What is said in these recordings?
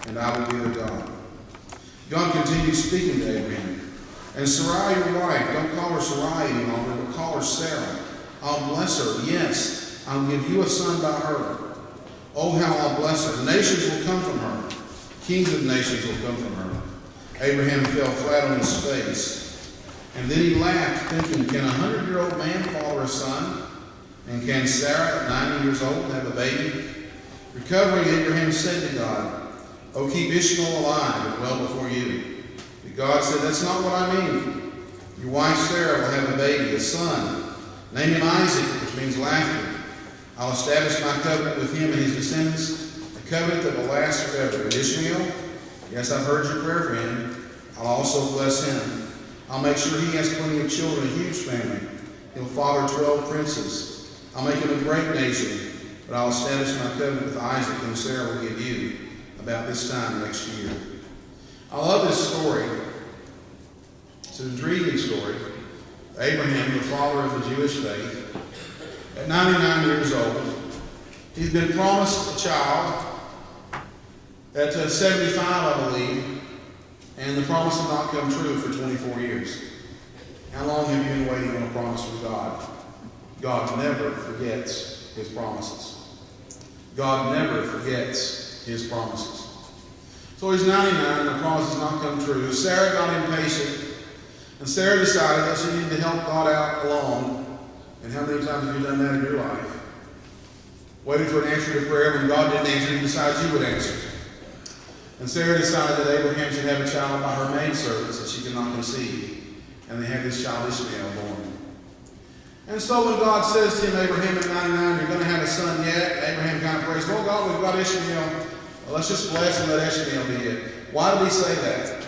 and I will be their God. God continued speaking to Abraham. And Sarai, your wife, don't call her Sarai any longer, but call her Sarah. I'll bless her. Yes, I'll give you a son by her. Oh, how I'll bless her. Nations will come from her. Kings of nations will come from her. Abraham fell flat on his face. And then he laughed, thinking, can a 100-year-old man father a son? And can Sarah, at 90 years old, have a baby? Recovering, Abraham said to God, oh, keep Ishmael alive and well before you. But God said, that's not what I mean. Your wife Sarah will have a baby, a son. Name him Isaac, which means laughter. I'll establish my covenant with him and his descendants, a covenant that will last forever. And Ishmael, yes, I've heard your prayer for him. I'll also bless him. I'll make sure he has plenty of children, a huge family. He'll father 12 princes. I'll make him a great nation. But I'll establish my covenant with Isaac, whom Sarah will give you about this time next year. I love this story. It's an intriguing story. Abraham, the father of the Jewish faith, at 99 years old, he's been promised a child. At 75, I believe, and the promise did not come true for 24 years. How long have you been waiting on a promise from God? God never forgets his promises. God never forgets his promises. So he's 99 and the promise has not come true. Sarah got impatient, and Sarah decided that she needed to help God out alone. And how many times have you done that in your life? Waited for an answer to prayer when God didn't answer, you decided you would answer. And Sarah decided that Abraham should have a child by her maidservants that she could not conceive. And they had this child Ishmael born. And so when God says to him, Abraham at 99, you're going to have a son yet, Abraham kind of prays, well, God, we've got Ishmael. Well, let's just bless and let Ishmael be it. Why did he say that?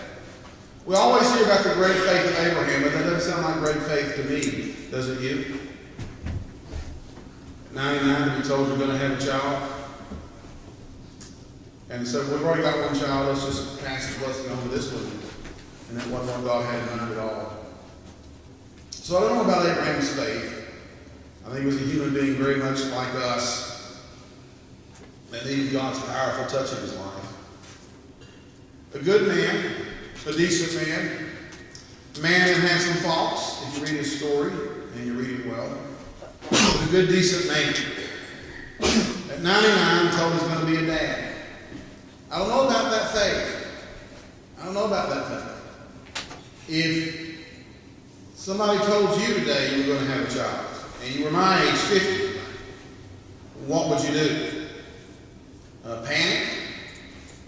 We always hear about the great faith of Abraham, but that doesn't sound like great faith to me, does it you? At 99, to be told you're going to have a child. And so we've already got one child, let's just pass the blessing on to this one. And that wasn't what God had in mind at all. So I don't know about Abraham's faith. I think he was a human being very much like us that needed God's powerful touch in his life. A good man, a decent man, a man that had some faults, if you read his story, and you read it well. A good, decent man. At 99, told he's going to be a dad. I don't know about that faith. I don't know about that faith. If somebody told you today you were going to have a child, and you were my age, 50, what would you do? Panic?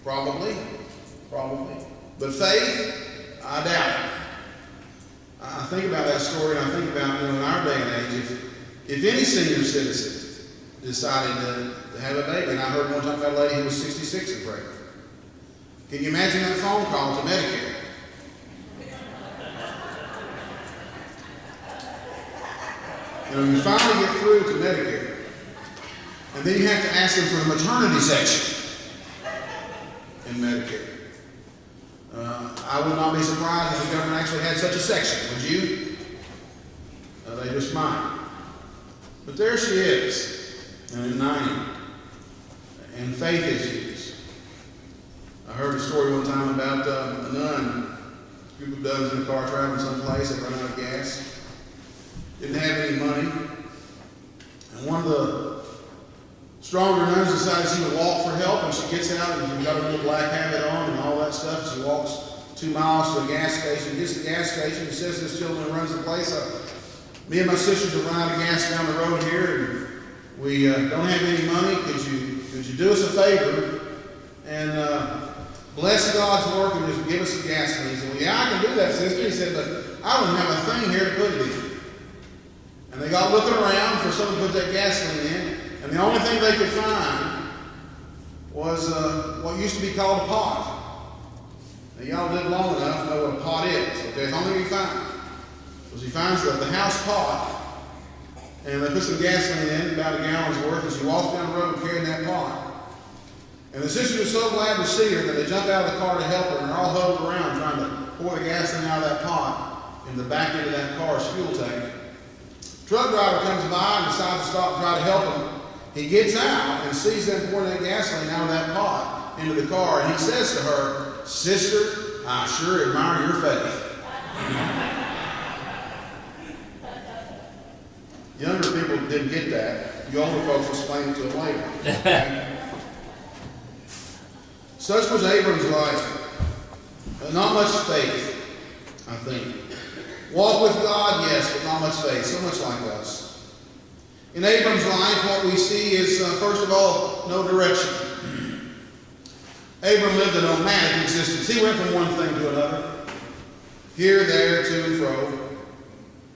Probably. But faith? I doubt it. I think about that story, and I think about, in our day and age, if any senior citizen decided to have a baby, and I heard one time about a lady who was 66 and pregnant. Can you imagine that phone call to Medicare? You finally get through to Medicare, and then you have to ask them for the maternity section in Medicare. I would not be surprised if the government actually had such a section, would you? They just might. But there she is, and at 90, and faith issues. I heard a story one time about a nun, a group of nuns in a car traveling someplace, they run out of gas. Didn't have any money. And one of the stronger nuns decided she would walk for help, and she gets out and she's got a little black habit on and all that stuff. She walks 2 miles to a gas station, gets to the gas station, and says to this gentleman who runs the place, me and my sisters are running out of gas down the road here, and we don't have any money. Could you do us a favor and bless God's work and just give us some gasoline? He said, well, yeah, I can do that, sister. He said, but I don't have a thing here to put it in. And they got looking around for someone to put that gasoline in, and the only thing they could find was what used to be called a pot. Now, y'all live long enough to know what a pot is. Okay, the only thing he finds was he finds the house pot, and they put some gasoline in, about a gallon's worth, and she walks down the road carrying that pot. And the sisters are so glad to see her that they jump out of the car to help her, and they're all huddled around trying to pour the gasoline out of that pot in the back end of that car's fuel tank. Truck driver comes by and decides to stop and try to help him. He gets out and sees them pouring that gasoline out of that pot. into the car, and he says to her, "Sister, I sure admire your faith." Younger people didn't get that. You older folks explained it to them later. Okay? Such was Abram's life. Not much faith, I think. Walk with God, yes, but not much faith. So much like us. In Abram's life, what we see is, first of all, no direction. Abram lived a nomadic existence. He went from one thing to another. Here, there, to and fro.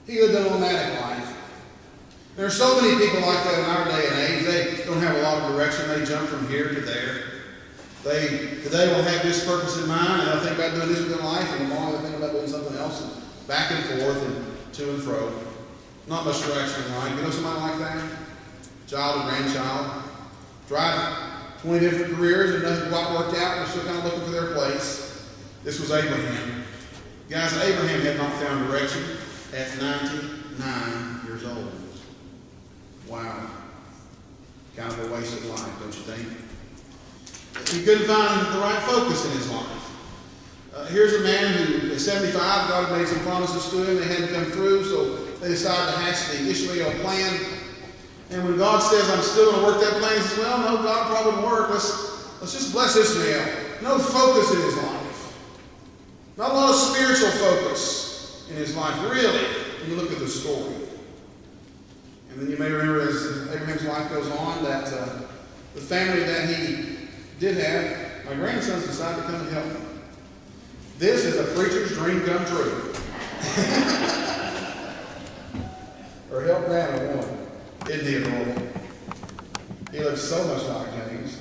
He lived a nomadic life. There are so many people like that in our day and age. They don't have a lot of direction. They jump from here to there. Today will have this purpose in mind, and they'll think about doing this with their life, and tomorrow they'll think about doing something else, and back and forth and to and fro. Not much direction in life. You know somebody like that? Child or grandchild. Drive 20 different careers and nothing quite worked out. They're still kind of looking for their place. This was Abraham. Guys, Abraham had not found direction at 99 years old. Wow. Kind of a wasted life, don't you think? He couldn't find the right focus in his life. Here's a man who, at 75, God had made some promises to him. They hadn't come through, so they decided to hatch the Ishmael plan. And when God says, "I'm still going to work that plan," he says, "Well, no, God probably won't work. Let's just bless Ishmael." No focus in his life. Not a lot of spiritual focus in his life, really, when you look at the story. And then you may remember as Abraham's life goes on that the family that he did have, my grandsons decided to come and help him. This is a preacher's dream come true. Or help Nana one. Isn't he adorable? He looks so much like James.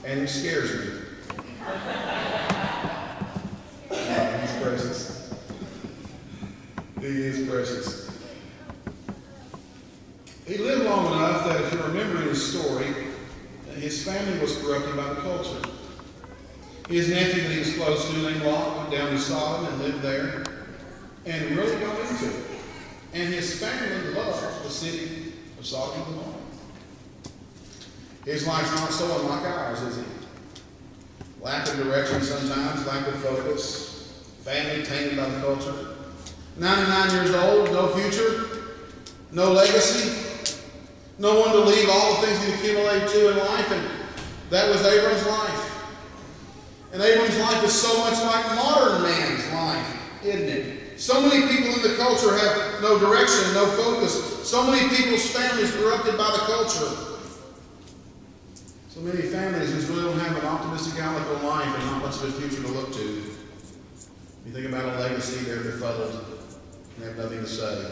And he scares me. He's precious. He is precious. He lived long enough that if you remember his story, his family was corrupted by the culture. His nephew that he was close to, named Lot, went down to Sodom and lived there and really got into it. And his family loved the city of Sodom and Gomorrah. His life's not so unlike ours, is it? Lack of direction sometimes, lack of focus, family tainted by the culture. 99 years old, no future, no legacy, no one to leave all the things he accumulated to in life, and that was Abram's life. And Abram's life is so much like modern man's life, isn't it? So many people in the culture have no direction, no focus. So many people's families corrupted by the culture. So many families just really don't have an optimistic outlook on life and not much of a future to look to. You think about a legacy, they're befuddled and have nothing to say.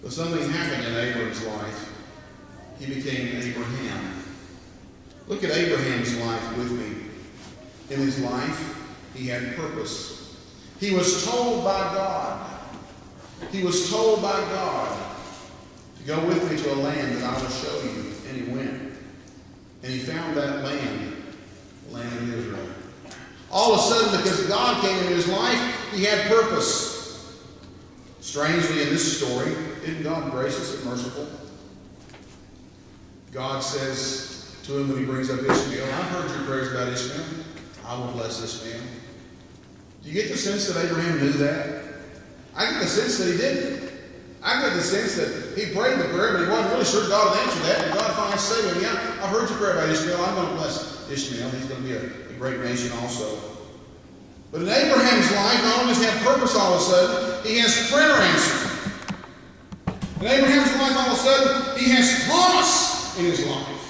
But something happened in Abram's life. He became Abraham. Look at Abraham's life with me. In his life, he had purpose. He was told by God. He was told by God to go with me to a land that I will show you. And he went. And he found that land, the land of Israel. All of a sudden, because God came into his life, he had purpose. Strangely, in this story, isn't God gracious and merciful? God says to him when he brings up Ishmael, "I've heard your prayers about Ishmael. I will bless Ishmael." Do you get the sense that Abraham knew that? I get the sense that he didn't. I get the sense that he prayed the prayer, but he wasn't really sure God would answer that. And God finally said to him, "Yeah, I've heard your prayer about Ishmael. I'm going to bless Ishmael. He's going to be a great nation also." But in Abraham's life, not only does he have purpose all of a sudden, he has prayer answered. In Abraham's life, all of a sudden, he has promise in his life.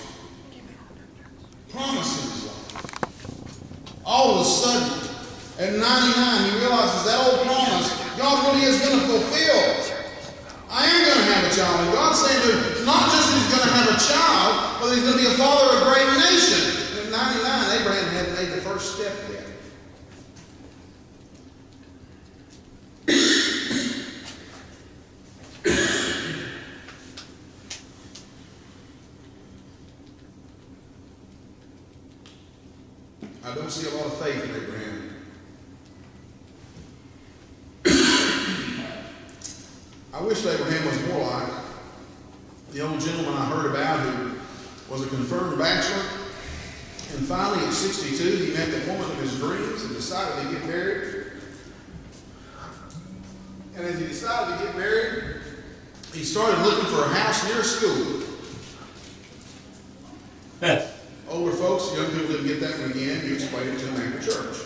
Promise in his life. All of a sudden, at 99, he realizes that old promise God really is going to fulfill. I am going to have a child. And God's saying to him, not just that he's going to have a child, but he's going to be a father of a great nation. And at 99, Abraham hadn't made the first step yet. I don't see a lot of faith in Abraham. I wish Abraham was more like the old gentleman I heard about who was a confirmed bachelor, And finally, at 62, he met the woman of his dreams and decided to get married. And as he decided to get married, he started looking for a house near school. Older folks, young people didn't get that one again. You explained it to them after church.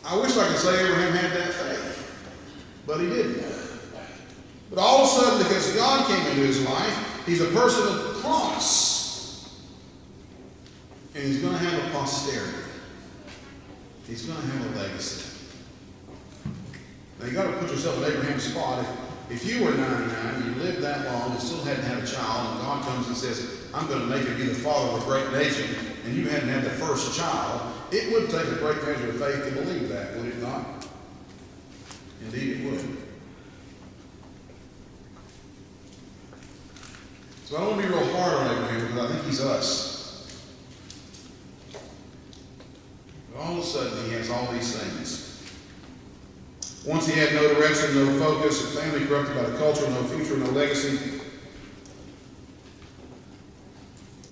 I wish I could say Abraham had that faith, but he didn't. But all of a sudden, because God came into his life, he's a person of promise. And he's going to have a posterity. He's going to have a legacy. Now, you've got to put yourself in Abraham's spot. If you were 99 and you lived that long and still hadn't had a child, and God comes and says, I'm going to make you the father of a great nation, and you hadn't had the first child, it would take a great measure of faith to believe that, would it not? Indeed it would. So I don't want to be real hard on Abraham because I think he's us. But all of a sudden he has all these things. Once he had no direction, no focus, a family corrupted by the culture, no future, no legacy.